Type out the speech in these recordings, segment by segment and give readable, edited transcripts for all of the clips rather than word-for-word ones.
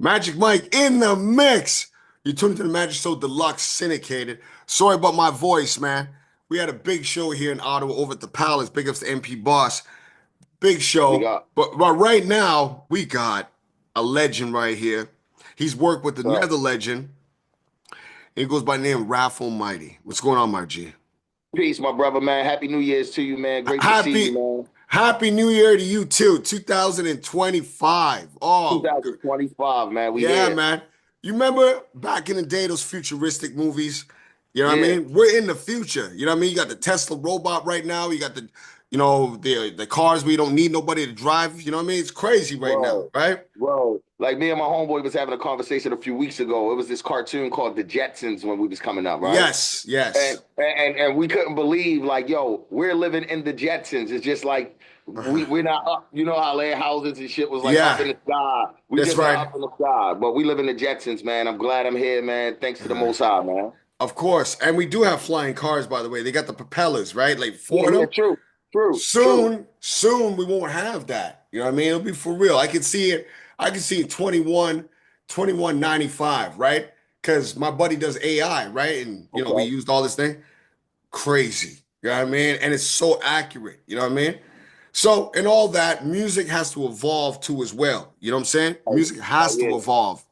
Magic Mike in the mix. You're tuning to the Magic Show Deluxe Syndicated. Sorry about my voice, man. We had a big show here in Ottawa over at the Palace. Big ups to MP Boss. Big Big show. up. But right now, we got a legend right here. He's worked with So, another legend. He goes by the name Raf Almighty. What's going on, my G? peace, my brother, man. Happy New Year's to you, man. Great to see you, Happy man. Happy New Year to you too. 2025. Oh, good. 2025, man. We Yeah, here. man. You remember back in the day, those futuristic movies? You know what I Yeah. mean? We're in the future. You know what I mean? You got the Tesla robot right now. You got the cars where you don't need nobody to drive. You know what I mean? It's crazy right now, Bro. right? Bro. Like me and my homeboy was having a conversation a few weeks ago. It was this cartoon called The Jetsons when we was coming up, right? Yes, And yes. and we couldn't believe, like, yo, we're living in the Jetsons. It's just like we're not up. You know how land houses and shit was like up Yeah, in the sky. We that's just not right. up in the sky, but we live in the Jetsons, man. I'm glad I'm here, man. Thanks to the Most High, man. Of course. And we do have flying cars, by the way. They got the propellers, right? Like Yeah, four of yeah, them. true, true, true. Soon we won't have that. You know what I mean? It'll be for real. I can see it. I can see it 2195, right? Because my buddy does AI, right? And we Okay. used all this thing. Crazy. You know what I mean? And it's so accurate. You know what I mean? So, and all that, music has to evolve too as well. You know what I'm saying? Hell, Music hell has to yeah. evolve.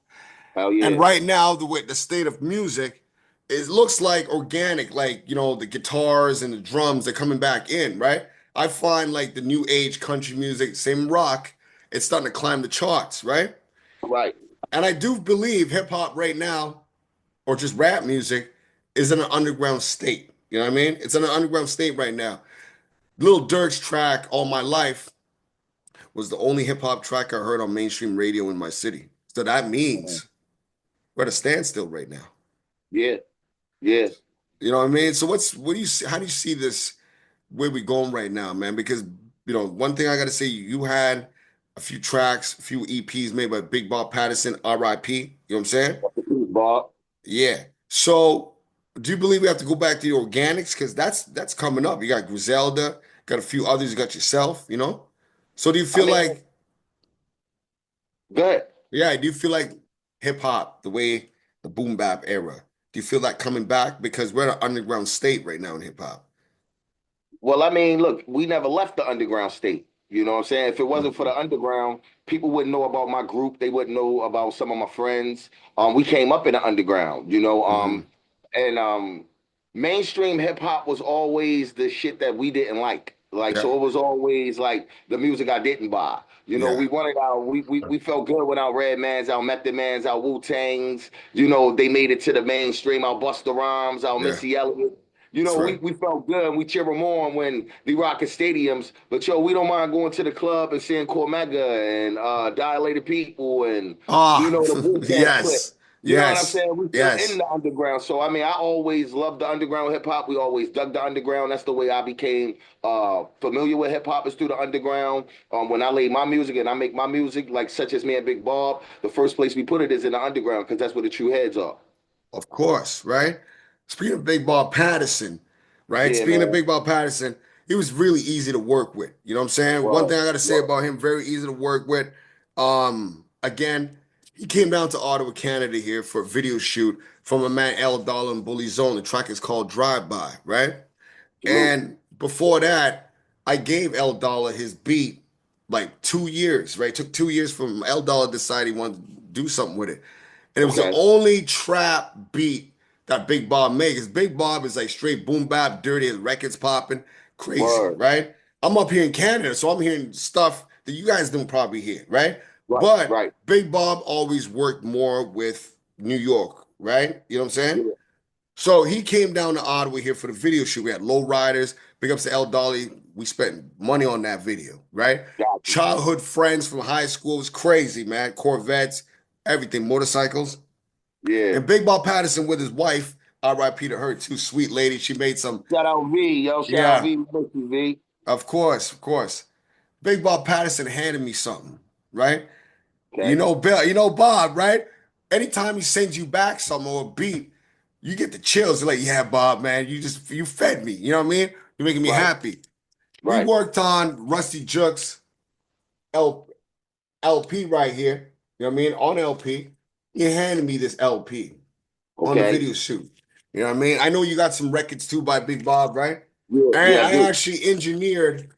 Hell And yeah. right now, the state of music, it looks like organic, like the guitars and the drums they're coming back in, right? I find like the new age country music, same rock, it's starting to climb the charts, right? Right. And I do believe hip hop right now, or just rap music, is in an underground state. You know what I mean? It's in an underground state right now. Lil Durk's track, All My Life, was the only hip hop track I heard on mainstream radio in my city. So that Mhm. means we're at a standstill right now. Yeah. Yeah. You know what I mean? So what do you see, how do you see this where we going right now, man? Because one thing I gotta say, you had a few tracks, a few EPs made by Big Bob Patterson, R.I.P. You know what I'm saying? Bob. Yeah. So do you believe we have to go back to the organics? Because that's coming up. You got Griselda, got a few others, you got yourself. So do you I feel mean, like, good. yeah, do you feel like hip hop, the way the boom bap era, do you feel like coming back? Because we're at an underground state right now in hip hop. Well, I mean, look, we never left the underground state. You know what I'm saying? If it wasn't for Mhm. the underground, people wouldn't know about my group. They wouldn't know about some of my friends. We came up in the underground, Mhm. and mainstream hip hop was always the shit that we didn't like. Like, Yeah. so it was always like the music I didn't buy. Yeah. We wanted we felt good when our Redmans, our Method Mans, our Wu Tangs, they made it to the mainstream. Our Busta Rhymes, our Yeah. Missy Elliott. That's We, right. we felt good and we cheer them on when they rock at stadiums. But we don't mind going to the club and seeing Cormega and Dilated People and Ah, the Wu Tang clip. yes, You know what I'm yes, saying? We still in yes. the underground. So I mean, I always loved the underground hip hop. We always dug the underground. That's the way I became familiar with hip hop is through the underground. When I lay my music and I make my music, like such as me and Big Bob, the first place we put it is in the underground because that's where the true heads are. Of course, right? Speaking of Big Bob Patterson, right? Yeah, Speaking of man. Big Bob Patterson, he was really easy to work with. You know what I'm saying? One thing Whoa, I got to say whoa. about him, very easy to work with. Again, he came down to Ottawa, Canada here for a video shoot from a man L Dollar and Bully Zone. The track is called Drive By, right? Salute. And before that, I gave L Dollar his beat like 2 years, right? It took 2 years from L Dollar decide he wanted to do something with it. And it was the Okay. only trap beat that Big Bob made. Because Big Bob is like straight boom bap, dirty, his records popping, crazy, Word. right? I'm up here in Canada, so I'm hearing stuff that you guys don't probably hear, right? Right, But right. Big Bob always worked more with New York, right? You know what I'm saying? Yeah, So he came down to Ottawa here for the video shoot. We had low riders, big ups to L Dolly. We spent money on that video, right? got you. Childhood friends from high school. It was crazy, man. Corvettes, everything, motorcycles. Yeah. And Big Bob Patterson with his wife, R.I.P. to her too, sweet lady. She made some, Shout out V, yo. Shout out yeah, V. We miss you, V. of course, of course. Big Bob Patterson handed me something, right? Okay. Bill, Bob, right? Anytime he sends you back something or a beat, you get the chills. You're like, yeah, Bob, man, you fed me. You know what I mean? You're making me Right, happy. We right. worked on Rusty Jux's L, LP right here. You know what I mean? On LP. He handed me this LP on the Okay. video shoot. You know what I mean? I know you got some records too by Big Bob, right? Yeah, And yeah, I I do. actually engineered,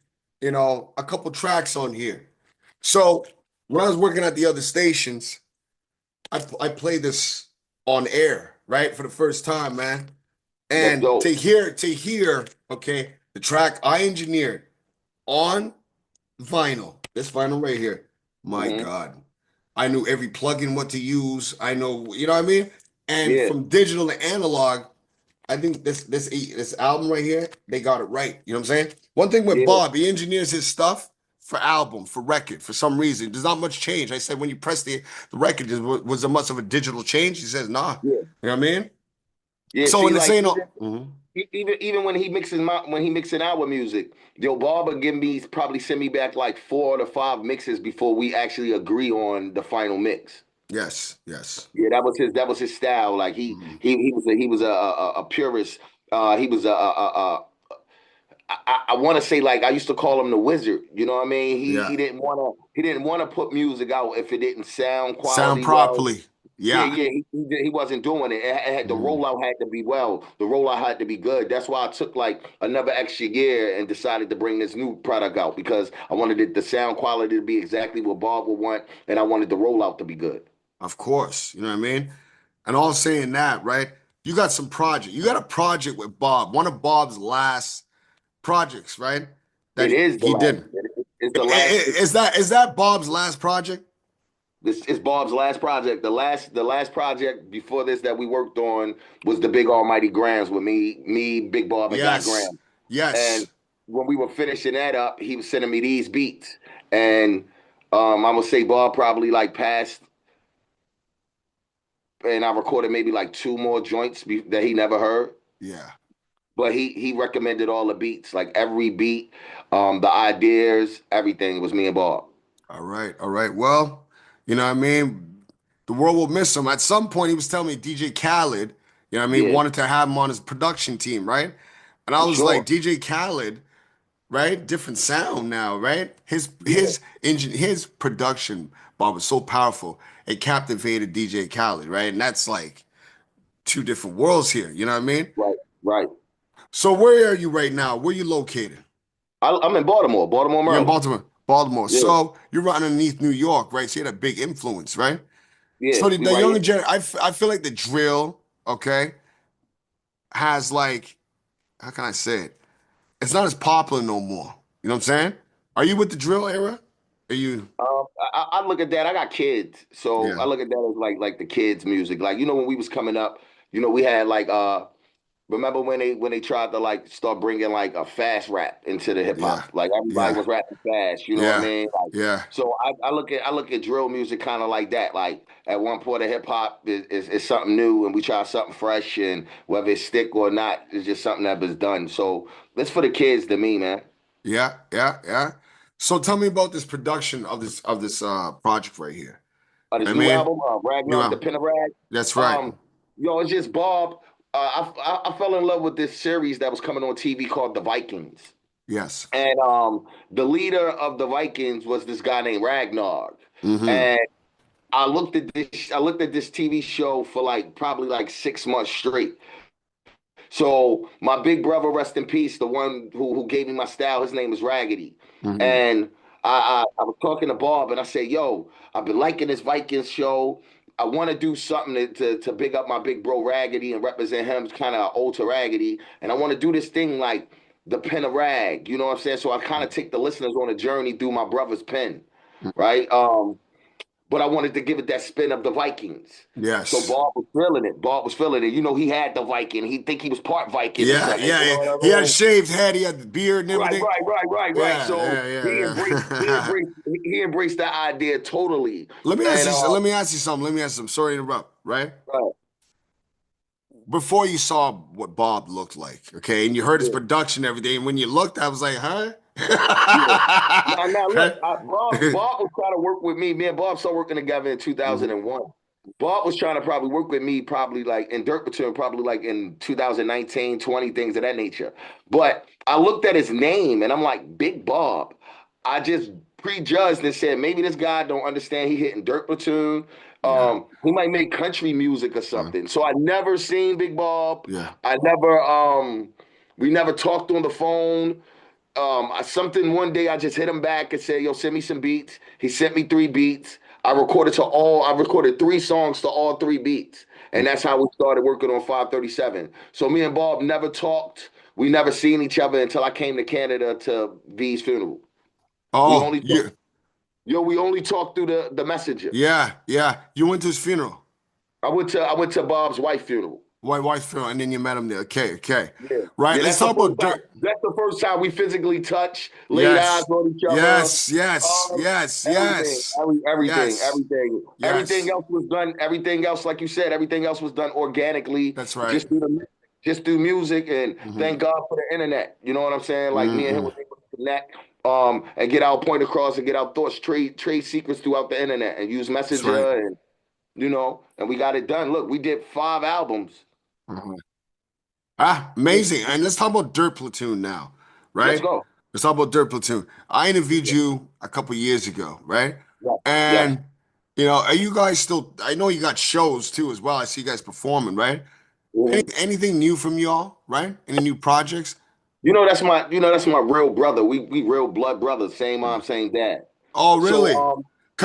a couple tracks on here. So when I was working at the other stations, I played this on air, right? For the first time, man. That's And dope. okay, the track I engineered on vinyl, this vinyl right here. My Hmm. God. I knew every plugin what to use. I know, you know what I mean? And Yeah, from digital to analog, I think this album right here, they got it right. You know what I'm saying? One thing with yeah, Bob, he engineers his stuff for album, for record, for some reason. There's not much change. I said when you press the record, was there much of a digital change? He says, nah. yeah, You know what I mean? yeah. So See, in the like same, even Mhm. even when he mixing our music, yo, Barber give me probably send me back like 4 to 5 mixes before we actually agree on the final mix. Yes, yes. Yeah, that was his style. Like Mhm. he was a purist. He was I want to say like I used to call him the wizard. You know what I mean? Yeah. He didn't want to put music out if it didn't sound Sound quality well. properly. Yeah, Yeah. yeah, he wasn't doing it. It had the Mhm. rollout had to be well. The rollout had to be good. That's why I took like another extra year and decided to bring this new product out because I wanted the sound quality to be exactly what Bob would want, and I wanted the rollout to be good. Of course. You know what I mean? And all saying that, right? You got some project. You got a project with Bob, one of Bob's last projects, right? That It is the he last. did. It's the last. Is that Bob's last project? This is Bob's last project. The last project before this that we worked on was the Big Almighty Grams with Big Bob, and Got Yes. Graham. And Yes. when we were finishing that up, he was sending me these beats, and I would say Bob probably like passed, and I recorded maybe like two more joints that he never heard. Yeah. But he recommended all the beats, like every beat, the ideas, everything was me and Bob. All right. All right. Well, you know what I mean? The world will miss him. At some point, he was telling me DJ Khaled, you know what I mean, Yeah, wanted to have him on his production team, right? And I for was like, sure. DJ Khaled, right? Different sound now, right? His Yeah, his engine, his production, Bob, was so powerful. It captivated DJ Khaled, right? And that's like two different worlds here. You know what I mean? right, right. So where are you right now? Where you located? I'm in Baltimore, Baltimore, You're in Maryland. Baltimore. Baltimore. Yeah, So you're right underneath New York, right? So you had a big influence, right? yeah, So we the right younger here. I feel like the drill, okay, has like, how can I say it? It's not as popular no more. You know what I'm saying? Are you with the drill era? Are you? I look at that. I got kids, so I Yeah. look at that as like the kids' music. Like when we was coming up, we had like remember when they tried to like start bringing like a fast rap into the hip Yeah. hop? Like everybody Yeah. was rapping fast. You know what I Yeah. mean? Like Yeah. so I look at drill music kind of like that. Like at one point, hip hop is something new, and we try something fresh, and whether it stick or not, it's just something that was done. So that's for the kids to me, man. Yeah. Yeah. Yeah. So tell me about this production of this project right here. This I new mean, album, you Ragnarok, the know, Pen of Rag. that's right. Um, it's just Bob. I fell in love with this series that was coming on TV called The Vikings, Yes. and the leader of the Vikings was this guy named Ragnar. Mm-hmm. And I looked at this TV show for like probably like 6 months straight. So my big brother, rest in peace, the one who gave me my style, his name is Raggedy. Mm-hmm. And I was talking to Bob and I said, yo, I've been liking this Vikings show. I want to do something to big up my big bro Raggedy and represent him kind of old to Raggedy. And I want to do this thing like the pen of rag, you know what I'm saying? So I kind of take the listeners on a journey through my brother's pen, right? But I wanted to give it that spin of the Vikings. So Yes. Bob was feeling it. Bob was feeling it. He had the Viking. He think he was part Viking or Yeah, something. yeah, You know yeah. what He had a I mean? shaved head. He had the beard and Right, everything. right, right, right, right. Yeah, So yeah, yeah, yeah. he embraced that idea totally. Let me ask And you. Let me ask you something. Let me ask you something. Sorry to interrupt. Right right, before you saw what Bob looked like, okay, and you heard his yeah, production, and everything. And when you looked, I was like, huh? yeah. Now look, Right? Bob was trying to work with me. Me and Bob started working together in Mhm. 2001. Bob was trying to probably work with me, probably like in Dirt Return, probably like in 2019, 20, things of that nature. But I looked at his name and I'm like, Big Bob. I just prejudged and said maybe this guy don't understand he hitting dirt platoon. Yeah. He might make country music or Uh, something. So I never seen Big Bob. yeah. I never we never talked on the phone. Something one day I just hit him back and said, "Yo, send me some beats." He sent me 3 beats. I recorded 3 songs to all 3 beats, and that's how we started working on 537. So me and Bob never talked. We never seen each other until I came to Canada to V's funeral. We Oh, only talk, you, we only talked through the messenger. yeah, yeah. You went to his funeral, I went to Bob's wife funeral. white funeral, and then you met him there. Okay, okay. Yeah. Right. Yeah, Let's talk about dirt. that's the first time we physically touched, laid eyes Yes, on each other. yes, yes, Um, yes, everything, yes, everything, yes, everything, everything yes. else was done. Everything else, like you said, everything else was done organically, That's right. just through just through music. And Hmm. thank God for the internet. You know what I'm saying? Like me and him Hmm. was able to connect, and get our point across and get our thoughts, trade secrets throughout the internet, and use That's right. Messenger, and and we got it done. Look, we did 5 albums. Mhm. Ah, amazing. And let's talk about Dirt Platoon now, Let's right? go. Let's talk about Dirt Platoon. I interviewed you a couple years ago, right? Yes, yes. And are you guys still? I know you got shows too as well. I see you guys performing, right? Mhm. Anything new from y'all, right? Any new projects? That's my real brother. We real blood brothers, same Yeah. mom, same dad. Oh, So really? yeah,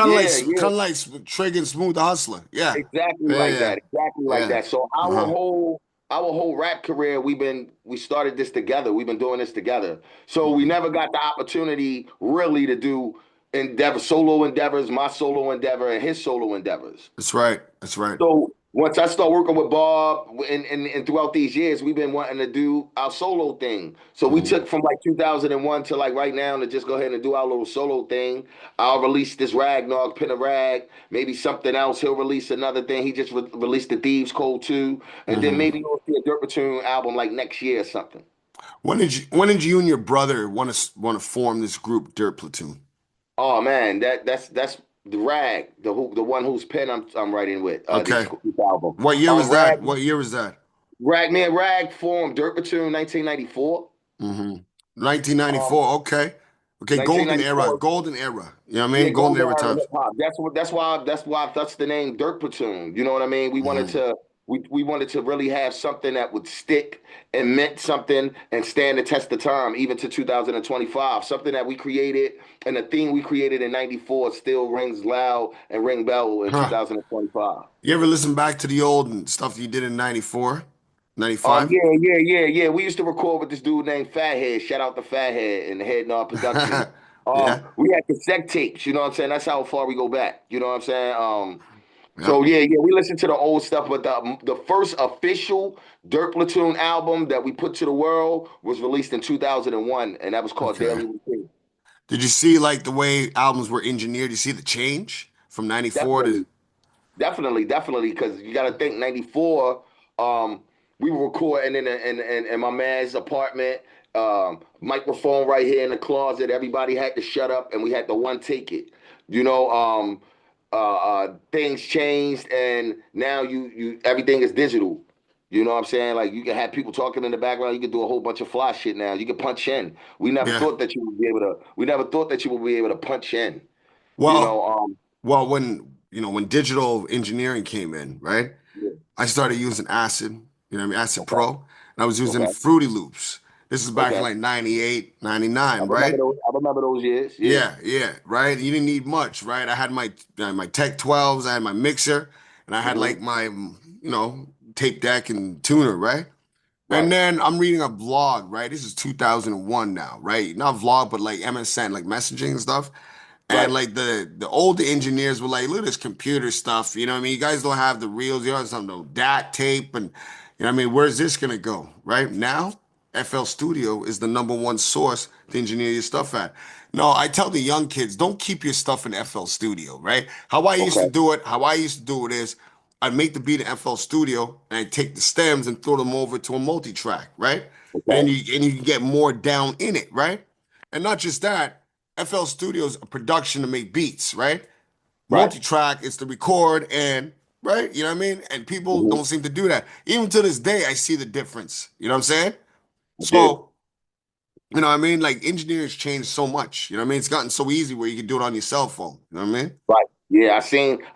yeah, Kind of like Trig and Smooth the Hustler. Yeah, exactly yeah, like yeah, that. Exactly like yeah. that. So our Uh-huh. whole rap career, we started this together. We've been doing this together. So we never got the opportunity really to do solo endeavors, my solo endeavor, and his solo endeavors. That's right. That's right. So once I start working with Bob, and throughout these years, we've been wanting to do our solo thing. So we Mhm. took from like 2001 to like right now to just go ahead and do our little solo thing. I'll release this Ragnog, Pin a Rag, maybe something else. He'll release another thing. He just released the Thieves Code 2. And then Mhm. maybe you'll see a Dirt Platoon album like next year or something. When did you and your brother want to form this group, Dirt Platoon? Oh man, that's the Rag, the one whose pen I'm writing with, Okay. this album. What year was Rag that? What year was that? Rag formed Dirt Platoon 1994. Hmm. Um, 1994. Okay. Okay. Golden era. 1994. Golden era. You know what I Yeah, mean? Golden golden era era hip times. hop. That's the name Dirt Platoon. You know what I mean? Hmm. We wanted to really have something that would stick and meant something and stand the test of time, even to 2025. Something that we created and the theme we created in '94 still rings loud and ring bell in Huh. 2025. You ever listen back to the old and stuff you did in 94, 95? Yeah. We used to record with this dude named Fathead. Shout out to Fathead and Head Nod Productions. Yeah. We had cassette tapes, you know what I'm saying? That's how far we go back. You know what I'm saying? Yeah. So yeah, we listened to the old stuff, but the first official Dirt Platoon album that we put to the world was released in 2001, and that was called Okay. Daily Routine. Did you see like the way albums were engineered? You see the change from 94 to Definitely. Definitely, because you got to think '94. We were recording in my man's apartment, microphone right here in the closet. Everybody had to shut up, and we had to one take it. You know, things changed, and now you everything is digital. You know what I'm saying? Like you can have people talking in the background. You can do a whole bunch of fly shit now. You can punch in. We never yeah. thought that you would be able to. We never thought that you would be able to punch in. You know. Well, well, when digital engineering came in, right? Yeah. I started using Acid, you know what I mean, Acid Okay. Pro, and I was using Okay. Fruity Loops. This is back in Okay. like 98, I 99, remember right? those. I remember those years. Yeah. Yeah, yeah, right. You didn't need much, right? I had my Tech 12s, I had my mixer, and I had Hmm. like my tape deck and tuner, right? And Right. then I'm reading a blog, right? This is 2001 now, right? Not vlog, but like MSN, like messaging and stuff. And Right. like the older engineers were like, look at this computer stuff. You know what I mean? You guys don't have the reels, you don't have some no DAT tape, and you know what I mean, where's this gonna go? Right? Now, FL Studio is the number one source to engineer your stuff at. No, I tell the young kids, don't keep your stuff in FL Studio, right? Okay. How I used to do it is I'd make the beat in FL Studio and I'd take the stems and throw them over to a multi-track, right? Okay. And you can get more down in it, right? And not just that. FL Studio is a production to make beats, right? Right. Multi-track is to record and right, you know what I mean? And people Hmm. don't seem to do that. Even to this day, I see the difference. You know what I'm saying? I do. So, You know what I mean? Like engineers changed so much. You know what I mean? It's gotten so easy where you can do it on your cell phone. You know what I mean? Right. Yeah, I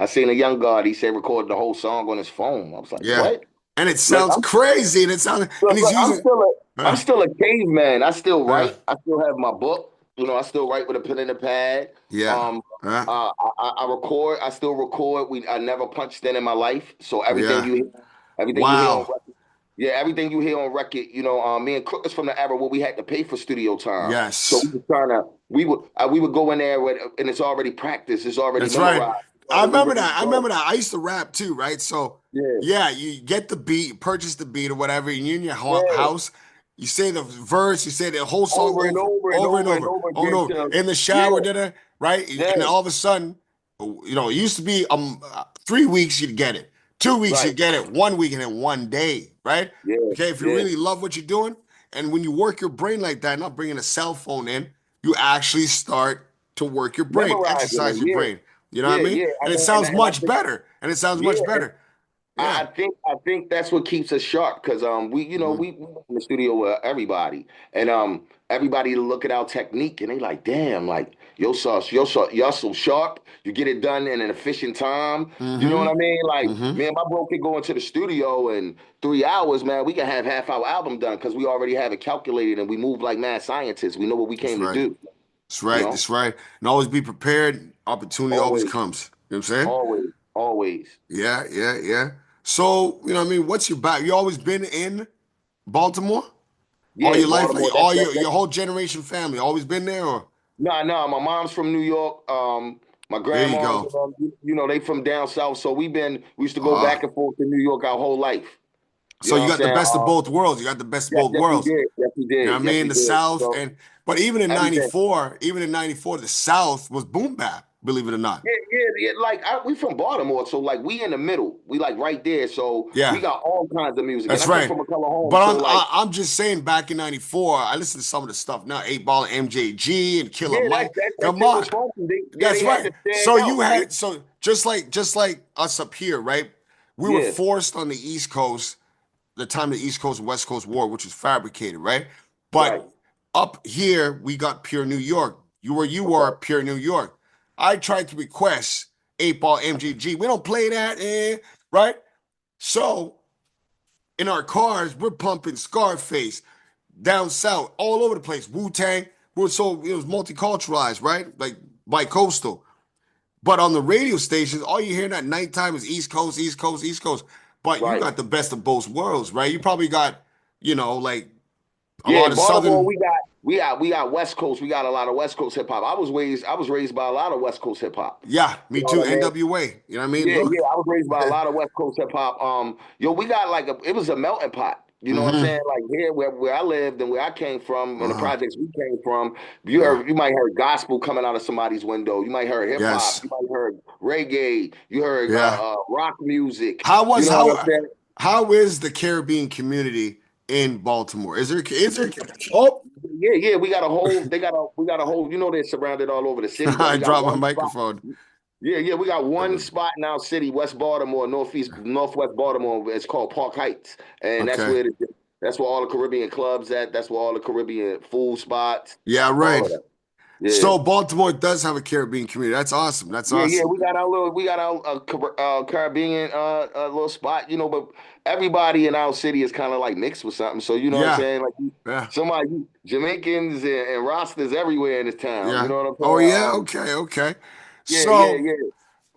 seen a young guy. He said recorded the whole song on his phone. I was like, Yeah. what? And it Look, sounds crazy, and it sounds, and he's look, I'm using, still a I'm uh, still a caveman. I still uh, write. I still have my book. I still write with a pen and a pad. yeah, Um, uh, I record. I still record. I never punched in my life. So yeah. everything you hear on Wow. record, yeah, everything you hear on record. Me and Crook is from the era where we had to pay for studio time. So Yes. we were trying to we would go in there with, and it's already practiced. It's already That's right. memorized. I We remember ready that. to I go. remember that. I used to rap too, right? So, Yeah, yeah, you get the beat, purchase the beat or whatever, and you're in your yeah, house. You say the verse, you say the whole song over and over, over and over and over and over, over over and again over till in the shower, yeah, dinner, right? yeah, And then all of a sudden, it used to be 3 weeks you'd get it, 2 weeks right, you'd get it, 1 week, and then one day, right? yeah, Okay, if you yeah. really love what you're doing, and when you work your brain like that, not bringing a cell phone in, you actually start to work your brain, Memorizing exercise them. your Yeah, brain. You know what I mean? yeah. I And it mean, sounds and I much think better. And it sounds much yeah, better. Yeah. I think that's what keeps us sharp because we Mhm. we in the studio with everybody and everybody look at our technique and they like damn like y'all so sharp, you get it done in an efficient time, you know what I Mm-hmm. mean, like Mm-hmm. man, my bro could go into the studio in 3 hours, man, we can have half our album done because we already have it calculated and we move like mad scientists, we know what we That's came to right. do, That's you right. know, That's right. And always be prepared. Opportunity always always, comes. You know what I'm saying? always. Yeah, yeah, yeah. So, you know what I mean? What's your back? You always been in Baltimore? All Yeah, your life, Baltimore. all your whole generation family, always been there or No, no, my mom's from New York. My there you grandma's, go. they from down south. So we used to go back Ah. and forth to New York our whole life. You So know you what I'm got the saying? best of both worlds. You got the best of Yes, both yes, we worlds. did. Yes, we You know did. what I Yes, mean? we The did. South So and but even in everything. '94, the South was boom bap, believe it or not. Yeah, yeah, yeah. Like we from Baltimore, so like we in the middle. We like right there. So we Yeah, got all kinds of music. And that's I come right. from a color home. But So like, I'm just saying back in '94, I listened to some of the stuff now, 8 Ball MJG and Killer yeah, Mike. that Come shit on. was funky. That's They had right. to stand So you out. had so just like us up here, right? We were Yeah, forced on the East Coast, the time the East Coast and West Coast war, which was fabricated, right? right. But up here, we got pure New York. You were Okay. pure New York. I tried to request 8 Ball MGG. We don't play that, right? So in our cars, we're pumping Scarface down south, all over the place. Wu Tang. So it was multiculturalized, right? Like bi-coastal. But on the radio stations, all you hear at nighttime is East Coast, East Coast, East Coast. But you Right. got the best of both worlds, right? You probably got, like a Yeah, lot in of Baltimore, southern. we got West Coast. We got a lot of West Coast hip hop. I was raised by a lot of West Coast hip hop. Yeah, You me know too. what I mean? NWA. You know what I mean? Yeah, yeah. Look. I was raised by a lot of West Coast hip hop. We got like it was a melting pot. You know what I'm saying? Mm-hmm. Like here, where I lived and where I came from, and the Uh-huh. projects we came from, Yeah. you might heard gospel coming out of somebody's window. You might heard hip hop. Yes. You might heard reggae. You heard Yeah. rock music. How You was know what I'm how saying? how is the Caribbean community in Baltimore? Is there oh Yeah, yeah, we got a whole. We got a whole. They're surrounded all over the city, but I we got dropped my one spot. microphone. Yeah, yeah, we got one spot in our city, West Baltimore, Northwest Baltimore. It's called Park Heights, and Okay. that's where all the Caribbean clubs at. That's where all the Caribbean food spots, Yeah, all of right. that. Yeah. So Baltimore does have a Caribbean community. That's awesome. That's Yeah, yeah, awesome. we got our Caribbean little spot, but everybody in our city is kind of like mixed with something. So you know what I'm Yeah. saying? Like Yeah. Jamaicans and Rastas everywhere in this town. You Yeah. know what I'm Oh saying? yeah. Okay. Okay. Yeah, yeah, So yeah.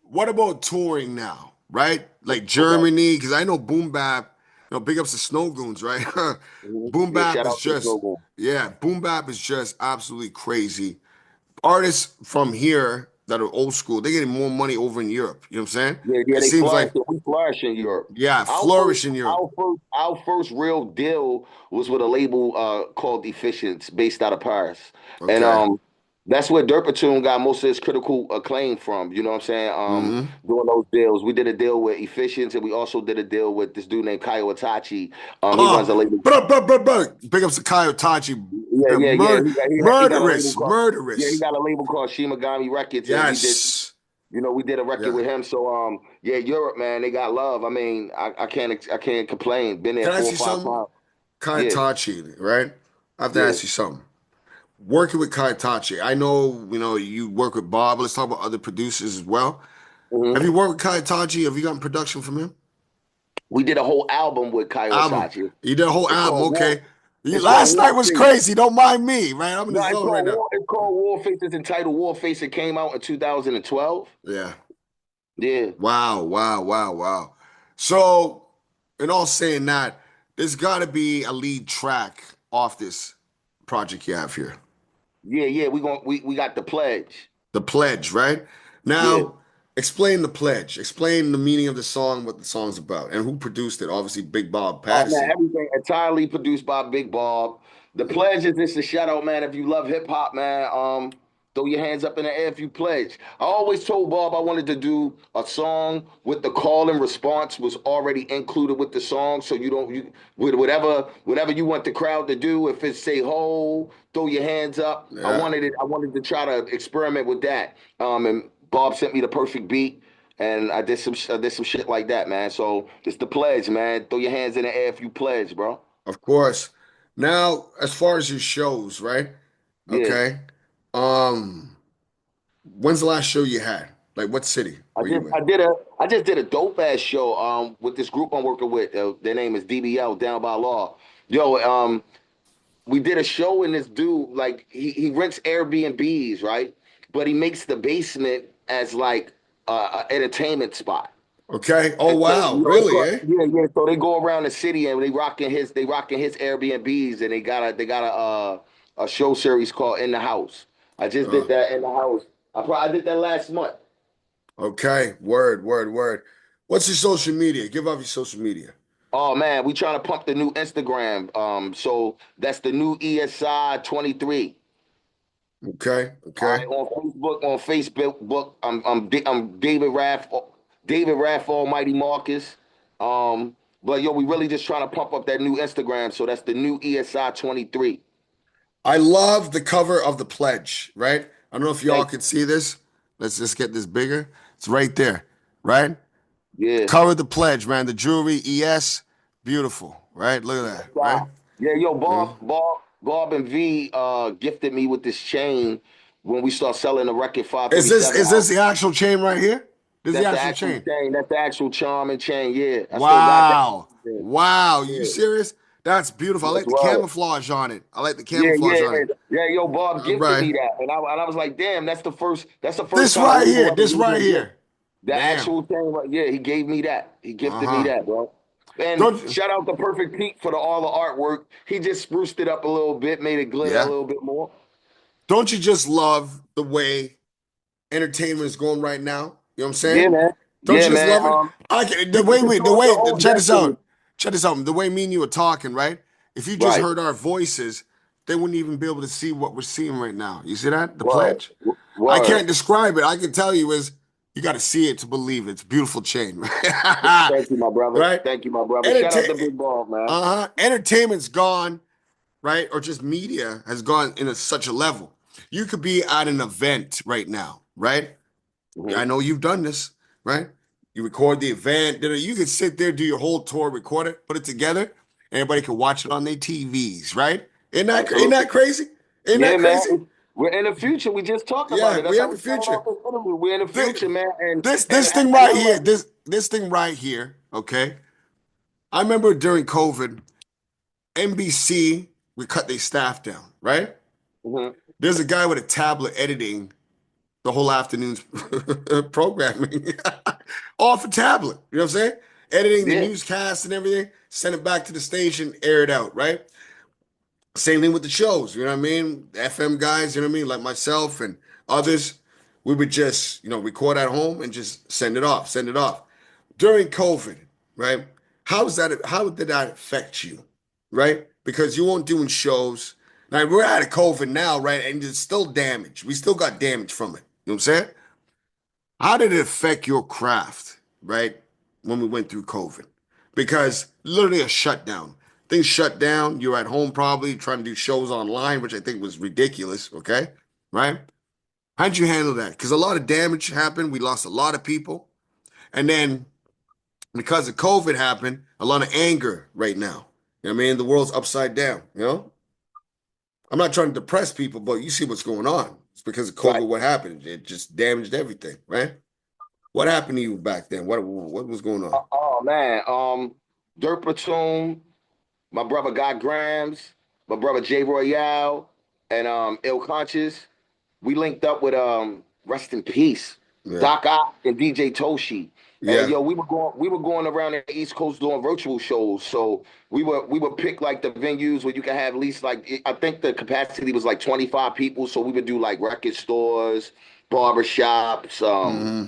what about touring now? Right? Like Okay. Germany, because I know Boom Bap, big ups to Snow Goons, right? Boom Yeah, Bap shout is out to the just, Snow. yeah, Boom Bap is just absolutely crazy. Artists from here that are old school, they're getting more money over in Europe. You know what I'm saying? Yeah, yeah, It they seems flourish. like, We flourish in Europe. yeah, flourish in Europe. Our first real deal was with a label called Efficients, based out of Paris, and Okay. that's where Derpatune got most of his critical acclaim from. You know what I'm saying? Mm-hmm. Doing those deals, we did a deal with Efficients, and we also did a deal with this dude named Kaio Itachi. He runs a Oh, label. big ups to Kyle Tachi. Yeah, yeah, yeah. He got a label Murderous, called he murderous. got a label called Shimagami Records, and Yes. we did a record Yeah. with him. So yeah, Europe, man, they got love. I mean, I can't complain. Been there Can I ask four or you five something? times. Kyle Yeah, Tachi, right? I have to yeah. ask you something. working with Kaitachi. I know, you work with Bob. Let's talk about other producers as well. Have you Mhm. worked with Kaitachi? Have you gotten production from him? We did a whole album with Album. Kaiosaki. You did a whole It's album, called War. okay. It's called Last night War was Face. crazy. Don't mind me, right? I'm in the No, it's zone right called now. War. It's called War Face. It's entitled War Face. It came out in 2012. Yeah. Yeah, Wow, wow, wow, wow. So, in all saying that, there's got to be a lead track off this project you have here. yeah. We got the pledge. The Pledge, right? Yeah. Now, explain the Pledge. Explain the meaning of the song, what the song's about, and who produced it. Obviously, Big Bob Oh man, Patterson. everything entirely produced by Big Bob. The Mhm. pledge is just a shout out, man. If you love hip hop, man, throw your hands up in the air if you pledge. I always told Bob I wanted to do a song with the call and response was already included with the song, so you don't you with whatever you want the crowd to do. If it's say ho, throw your hands up. I Yeah, wanted it. I wanted to try to experiment with that. And Bob sent me the perfect beat. And I did some shit like that, man. So it's the pledge, man. Throw your hands in the air if you pledge, bro. of course. Now, as far as your shows, right? Yeah. Okay. Um, when's the last show you had? Like, what city I were just you in? I did a I just did a dope ass show with this group I'm working with. Their name is DBL Down by Law. Yo, we did a show and this dude like he rents Airbnbs, right? But he makes the basement as like a entertainment spot. Okay. Oh, And so, wow. Really, eh? yeah. So they go around the city and they rocking his Airbnbs and they got a show series called In the House. I just Uh, did that in the house. I did that last month. okay. Word, word, word. What's your social media? Give off your social media. Oh man, we trying to pump the new Instagram. So that's the new ESI 23. Okay. All Okay. right, on Facebook, I'm David Raf Almighty Marcus. But yo, we really just trying to pump up that new Instagram. So that's the new ESI 23. I love the cover of the pledge, right? I don't know if y'all Thank can see this. Let's just get this bigger. It's right there, right? Yeah. Cover of the pledge, man. The jewelry, ES, beautiful, right? Look at that, right? Yeah, yo, You know? Bob and V gifted me with this chain when we start selling the record Is this 537 is this out. the actual chain right here? This is the That's the actual actual chain. chain. That's the actual charm and chain. Yeah. I still got that. Wow. Wow. You Yeah. serious? That's beautiful. I That's like the right. camouflage on it. I like the Yeah, camouflage on it. Yo, Bob All gifted right. me that. And I was like, damn, that's the first This time a right label here. ever This gave me right a gift. here. The Damn. actual thing, yeah, he gave me that. He gifted me Uh-huh. that, bro. And Don't shout out to Perfect Pete for all the artwork. He just spruced it up a little bit, made it glitter a yeah. little bit more. Don't you just love the way entertainment is going right now? You know what I'm Yeah, saying? man. Don't Yeah, you just man. love it? I can, You can the control way, your own check this destiny. out. Check this out. The way me and you were talking, right? If you just Right. heard our voices, they wouldn't even be able to see what we're seeing right now. You see that? The Word. pledge? I Word. can't describe it. I can tell you is you got to see it to believe it. It's a beautiful chain. Thank you, my brother. right? Thank you, my brother. Shout out to Entertain, Big Ball, man. Entertainment's gone, right? Or just media has gone in such a level. You could be at an event right now, right? I Mhm. know you've done this, right? You record the event. You can sit there, do your whole tour, record it, put it together. Everybody can watch it on their TVs, right? Isn't Absolutely. that crazy? Isn't Yeah, that man. crazy? We're in the future. We just talked about Yeah, it. we That's how have we the started future. off this interview. We're in the This future, man. And this thing right here, this thing right here, okay? I remember during COVID, NBC we cut their staff down, right? Mhm. There's a guy with a tablet editing the whole afternoon's programming off a tablet. You know what I'm saying? Editing the Yeah, newscast and everything, send it back to the station, air it out, right? Same thing with the shows, you know what I mean? The FM guys, you know what I mean? Like myself and others, we would just, record at home and just send it off, send it off. During COVID, right? How did that affect you? Right? Because you weren't doing shows. Now we're out of COVID now, right? And it's still damage. We still got damage from it. You know what I'm saying? How did it affect your craft, right? When we went through COVID? Because literally a shutdown. Things shut down. You're at home probably trying to do shows online, which I think was ridiculous. Okay. Right? How'd you handle that? Because a lot of damage happened. We lost a lot of people. And then because of COVID happened, a lot of anger right now. You know what I mean? The world's upside down, you know? I'm not trying to depress people, but you see what's going on. It's because of Right. COVID. What happened? It just damaged everything, right? What happened to you back then? What was going on? Oh man, Dirt Platoon, my brother Guy Grams, my brother Jay Royale, and Ill Conscious. We linked up with rest in peace, Yeah, Doc Ock and DJ Toshi. And yeah. yo, we were going around the East Coast doing virtual shows. So we would pick like the venues where you can have at least like I think the capacity was like 25 people. So we would do like record stores, barber shops, Hmm.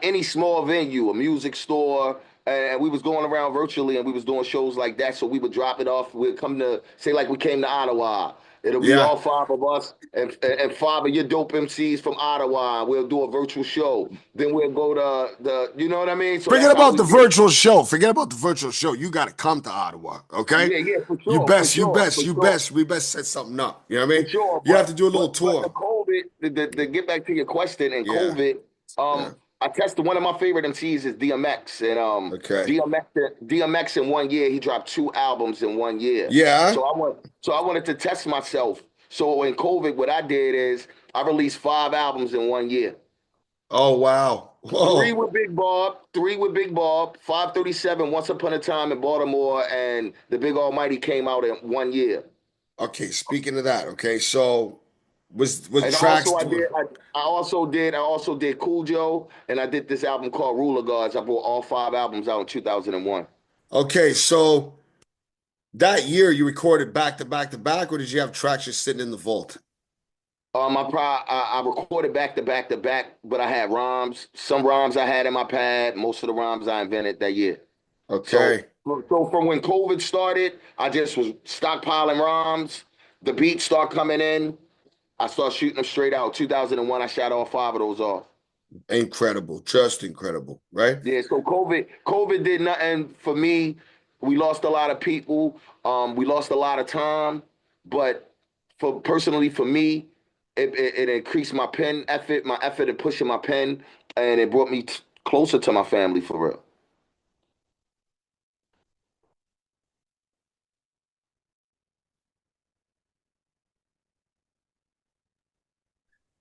any small venue, a music store, and we was going around virtually, and we was doing shows like that. So we would drop it off. We'd come to say like we came to Ottawa. It'll be Yeah. all five of us and five of your dope MCs from Ottawa. We'll do a virtual show. Then we'll go to you know what I mean. So Forget that's how about we the did. virtual show. Forget about the virtual show. You got to come to Ottawa, okay? Yeah, yeah, for You sure, for best, you sure, best, for you sure. best. We best set something up. You know what I For mean? sure, You have to do a little but the tour. COVID, to get back to your question, and Yeah, COVID, yeah. I tested one of my favorite MCs is DMX, and Okay. DMX in 1 year he dropped 2 albums in 1 year. Yeah. So I wanted to test myself. So in COVID, what I did is I released 5 albums in 1 year. Oh wow. Three Whoa. with Big Bob, 537 Once Upon a Time in Baltimore, and the Big Almighty came out in 1 year. Okay. Speaking of that, okay. So was And tracks also doing? I also did Cool Joe, and I did this album called Ruler Guards. I brought all 5 albums out in 2001. Okay. So that year you recorded back to back to back, or did you have tracks just sitting in the vault? I recorded back to back to back, but I had rhymes. Some rhymes I had in my pad. Most of the rhymes I invented that year. So Okay. so from when COVID started, I just was stockpiling rhymes. The beats start coming in. I start shooting them straight out. 2001, I shot all 5 of those off. Incredible. Just incredible, right? Yeah, so COVID did nothing for me. We lost a lot of people. We lost a lot of time, but for personally for me, it increased my effort in pushing my pen, and it brought me closer to my family for real.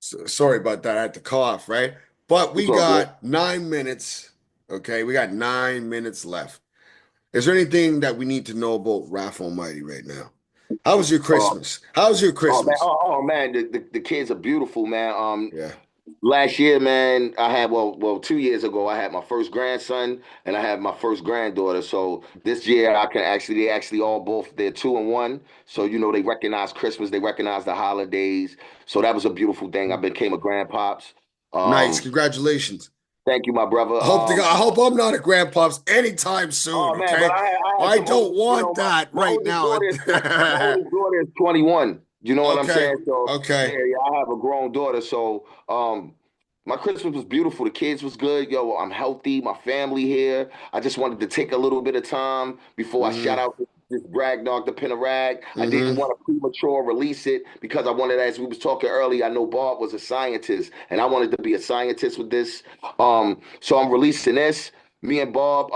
So, sorry about that. I had to cough, right? But It's we all good. got 9 minutes. Okay, we got 9 minutes left. Is there anything that we need to know about Raf Almighty right now? How was your Uh, Christmas? How was your oh man, Christmas? oh man, the kids are beautiful, man. Yeah. Last year, man, I had well 2 years ago, I had my first grandson and I had my first granddaughter. So this year, they actually all both they're 2 and 1. So they recognize Christmas, they recognize the holidays. So that was a beautiful thing. I became a grandpops. Nice. Um, Congratulations. Thank you, my brother. I hope to God, I hope I'm not a grandpops anytime soon, Oh man, but okay? I had I some don't old, want that my right oldest now. daughter my oldest daughter is 21. You know what I'm Okay. saying? So yeah, Okay. yeah, I have a grown daughter. So my Christmas was beautiful. The kids was good. Yo, I'm healthy. My family here. I just wanted to take a little bit of time before I Hmm. shout out this brag dog, the pin of rag. I didn't Hmm. want to premature release it because I wanted, as we was talking earlier, I know Bob was a scientist, and I wanted to be a scientist with this. So I'm releasing this. Me and Bob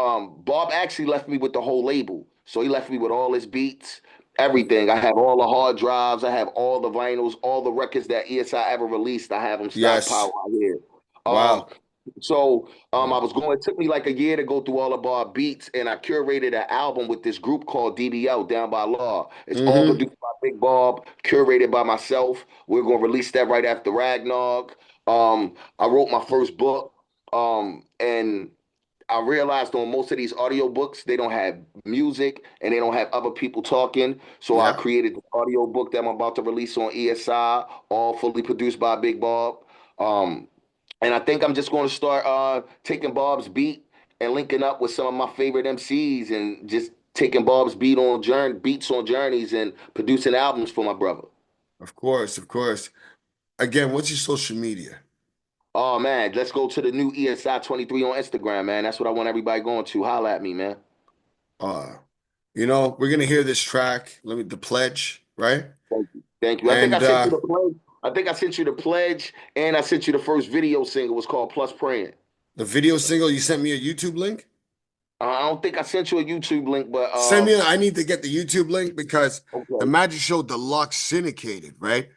actually left me with the whole label. So he left me with all his beats, everything. I have all the hard drives, I have all the vinyls, all the records that ESI ever released. I have them stockpiled Yes. out here. Um, Wow. I was going. It took me like a year to go through all of our beats, and I curated an album with this group called DDL Down by Law. It's all Hmm. produced by Big Bob, curated by myself. We're gonna release that right after Ragnog. I wrote my first book, and I realized on most of these audiobooks, they don't have music and they don't have other people talking. So I Yeah. created the audiobook that I'm about to release on ESI, all fully produced by Big Bob. Um, and I think I'm just going to start taking Bob's beat and linking up with some of my favorite MCs and just taking Bob's beats on journeys and producing albums for my brother. Of course. Of course. Again, what's your social media? Oh man, let's go to the new ESI 23 on Instagram, man. That's what I want everybody going to. Holla at me, man. Uh, we're gonna hear this track. The pledge, right? Thank you. Thank you. I think I And sent you the pledge. I think I sent you the pledge, and I sent you the first video single. It was called Plus Praying. the video single, you sent me a YouTube link? I don't think I sent you a YouTube link, but Send me. I need to get the YouTube link because the okay, Magic Show Deluxe syndicated, right?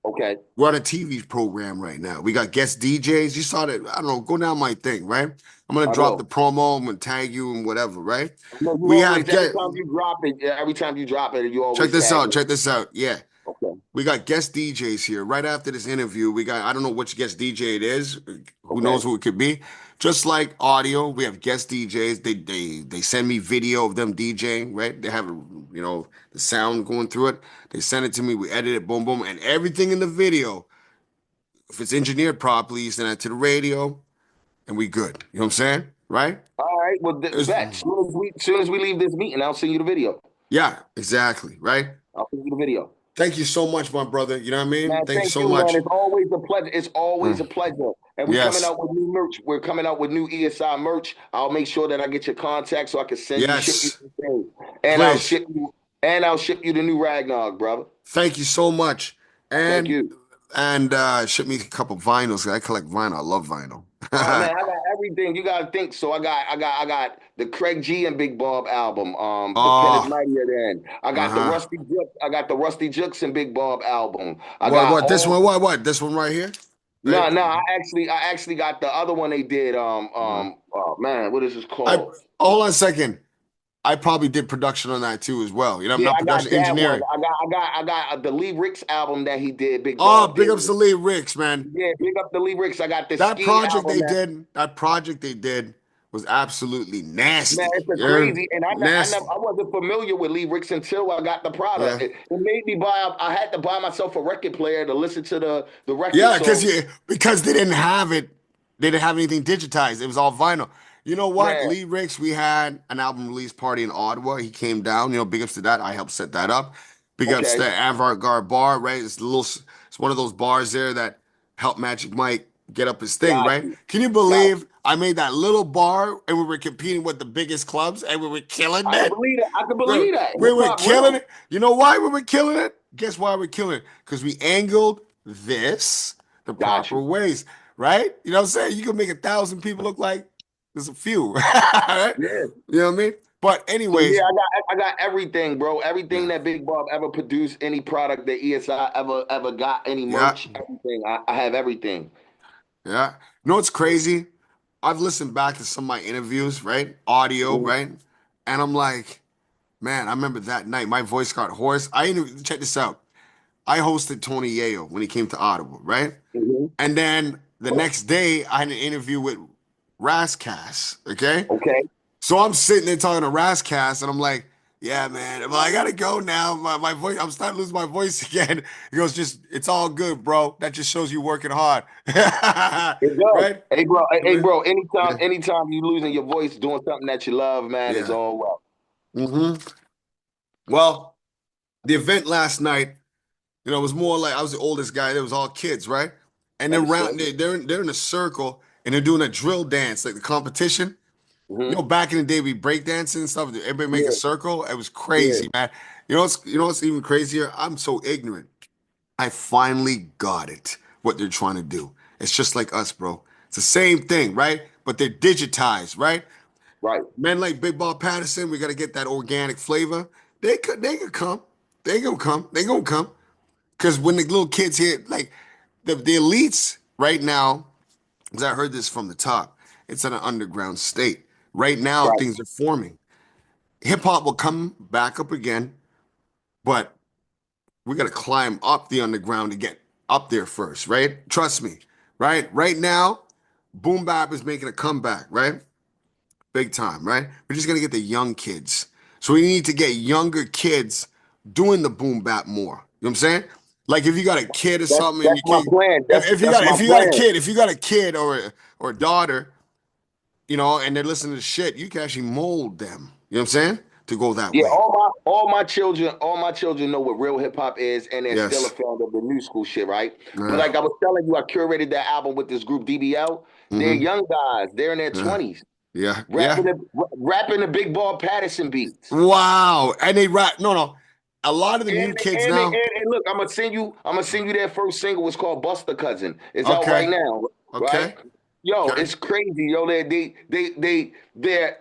okay, We're on a TV program right now. We got guest DJs. You saw that. I don't know. Go down my thing, right? I'm gonna I drop the will. promo. I'm gonna tag you and whatever, right? No, you We have always get. every time you drop it, you Check always this tag out. me. Check this out. Yeah. Okay, We got guest DJs here. Right after this interview, we got, I don't know which guest DJ it is. Who knows okay, who it could be? Just like audio, we have guest DJs. They send me video of them DJing, right? They have, the sound going through it. They send it to me. We edit it, boom, boom. And everything in the video, if it's engineered properly, you send it to the radio and we good. You know what I'm saying? Right? all right. Well, It's- bet. Soon as we leave this meeting, I'll send you the video. yeah, exactly. Right? I'll send you the video. Thank you so much, my brother. You know what I mean? Man, Thank you thank so you, man. much. It's always a pleasure. It's always Mm. a pleasure. And we're coming Yes. out with new merch. We're coming out with new ESI merch. I'll make sure that I get your contact so I can ship you Yes. some things. And Please. I'll ship you the new Ragnar, brother. Thank you so much. Thank And you. ship me a couple vinyls. I collect vinyl. I love vinyl. Oh man, I got everything. You gotta think. So I got the Craig G and Big Bob album. The Pen is Oh, Mightier Than. I got the uh-huh. Rusty Jukes. I got the Rusty Jukes and Big Bob album. I got What? This all. one, what? This one right here? Right? No, I actually got the other one they did. Uh-huh. Oh man, what is this I called? hold on a second. I probably did production on that too as well. You know, I'm Yeah, not I got production that one. engineering. I got the Lee Ricks album that he did. Big Oh, Bob big did. ups to Lee Ricks, man. Yeah, big up the Lee Ricks. I got the That Ski project album they did, that project they did was absolutely man, nasty. it's a Yeah, crazy, and nasty. I wasn't familiar with Lee Ricks until I got the product. Yeah. It made me buy. I had to buy myself a record player to listen to the record. Yeah, So because they didn't have it, they didn't have anything digitized. It was all vinyl. You know what? man, Lee Ricks, we had an album release party in Ottawa. He came down. Big ups to that. I helped set that up. Big ups okay, to Avant-Garde Bar, right? It's one of those bars there that helped Magic Mike get up his thing, got right? you, Can you got believe you. I made that little bar and we were competing with the biggest clubs and we were killing I can it? believe that. I can Bro, believe that. we Hip were hop killing real. it. You know why we were killing it? Guess why we're killing it? Because we angled this the Got proper you. ways, right? You know what I'm saying? You can make 1,000 people look like there's a few, right? Yeah. You know what I mean? But So yeah, anyways, I got everything, bro. Everything yeah, that Big Bob ever produced, any product that ESI ever got, any yeah, merch, everything. I have everything. yeah. You know what's crazy? I've listened back to some of my interviews, right? Audio, Mhm, right? And I'm like, man, I remember that night my voice got hoarse. Check this out. I hosted Tony Yayo when he came to Ottawa, right? mhm. And then the next day, I had an interview with Rascas. Okay, Okay. so I'm sitting there talking to Rascas, and I'm like, "Yeah, man, well, I gotta go now. My voice, I'm starting to lose my voice again." He goes, "Just, it's all good, bro. That just shows you working hard, It does. right?" Hey, bro. Yeah, Anytime you losing your voice doing something that you love, man, is yeah. all well. hmm Well, the event last night, it was more like I was the oldest guy. There was all kids, right? And they're Understood. round, they're in a circle, and they're doing a drill dance, like the competition. Hmm. Back in the day, we break dancing and stuff. Everybody make a Yeah, circle. It was yeah. crazy, man. You know what's even crazier? I'm so ignorant. I finally got it. What they're trying to do. It's just like us, bro. It's the same thing, right? But they're digitized, right? Right. Men like Big Ball Patterson, we got to get that organic flavor. They could come. They gonna come. They gonna come. Because when the little kids here, like the elites right now, because I heard this from the top, it's in an underground state. Right now, Right. things are forming. Hip hop will come back up again, but we got to climb up the underground to get up there first, right? Trust me, right? Right now, boom bap is making a comeback, right? Big time, right? We're just gonna get the young kids. So we need to get younger kids doing the boom bap more. You know what I'm saying? Like if you got a kid or something and That's you my kid, plan. That's my plan. if you got a kid or a daughter, and they're listening to shit, you can actually mold them. You know what I'm saying? To go that Yeah, way. all my children know what real hip hop is, and they're still a Yes. fan of the new school shit, right? But Yeah. like I was telling you, I curated that album with this group DBL. They're Mm-hmm. young guys. They're in their Yeah. 20s, Yeah. rapping Yeah. the Big Ball Patterson beats. Wow. And they rap. No, no. A lot of the And new kids and now. and look, I'm gonna send you their first single. It's called Buster Cousin. It's out right Okay. now, right? Okay. Yo, Okay. it's crazy, yo. They're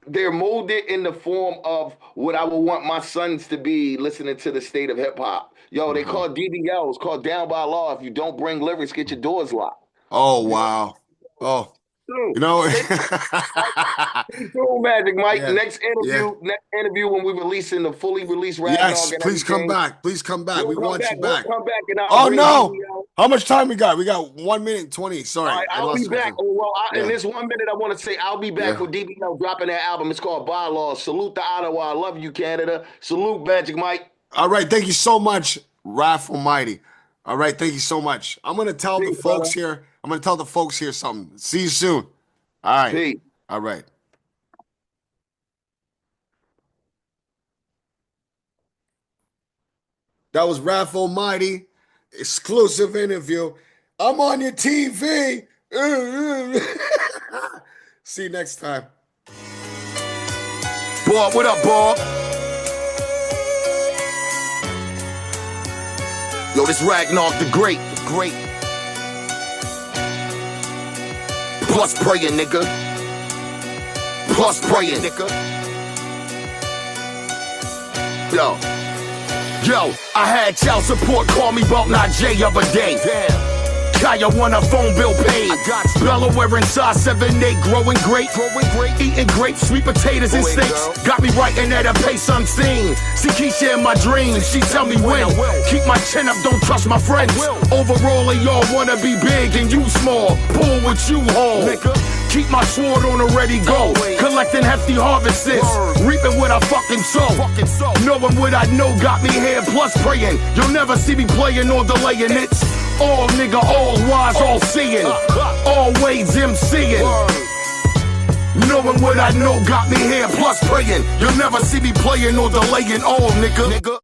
they're molded in the form of what I would want my sons to be listening to the state of hip hop. Yo, they call DBLs, called down by law. If you don't bring lyrics, get your doors locked. Oh, You know, wow. Oh, true. you know. Stay tuned, Magic Mike. Yeah, Next yeah. interview when we releasing the fully released Yes, Ragnog and please come everything. back. Please come back. We want you We'll back. come back, and I'll Oh bring no. DBL. How much time we got? We got 1 minute and 20. All Sorry. right, I I'll be lost back. everything. In Yeah. this 1 minute, I want to say I'll be back Yeah. with DBL dropping that album. It's called Bylaws. Salute to Ottawa. I love you, Canada. Salute, Magic Mike. All right. Thank you so much, Raf Almighty. All right. Thank you so much. I'm gonna tell the Peace, folks brother. here. I'm gonna tell the folks here something. See you soon. All right. Peace. All right. That was Raf Almighty, exclusive interview. I'm on your TV. See you next time. Bob, what up, Bob? Yo, this Ragnog the Great. Plus praying, nigga. Plus praying, nigga. Yo, I had child support call me about not Jay other day. Damn. Kaya want a phone bill paid. I got Delaware and size 7-8, growing great. Eating grapes, sweet potatoes and steaks. Got me writing at a pace unseen. See Keisha in my dreams, she tell me when. Keep my chin up, don't trust my friends. Overall, y'all wanna be big and you small. Pull what you hold. Keep my sword on the ready go. Collecting hefty harvests. Reaping what I fucking sow. Knowing what I know got me here, plus praying. You'll never see me playing or delaying it. All nigga, all wise, all seeing. Always MCing. Knowing what I know got me here, plus praying. You'll never see me playing or delaying. All nigga.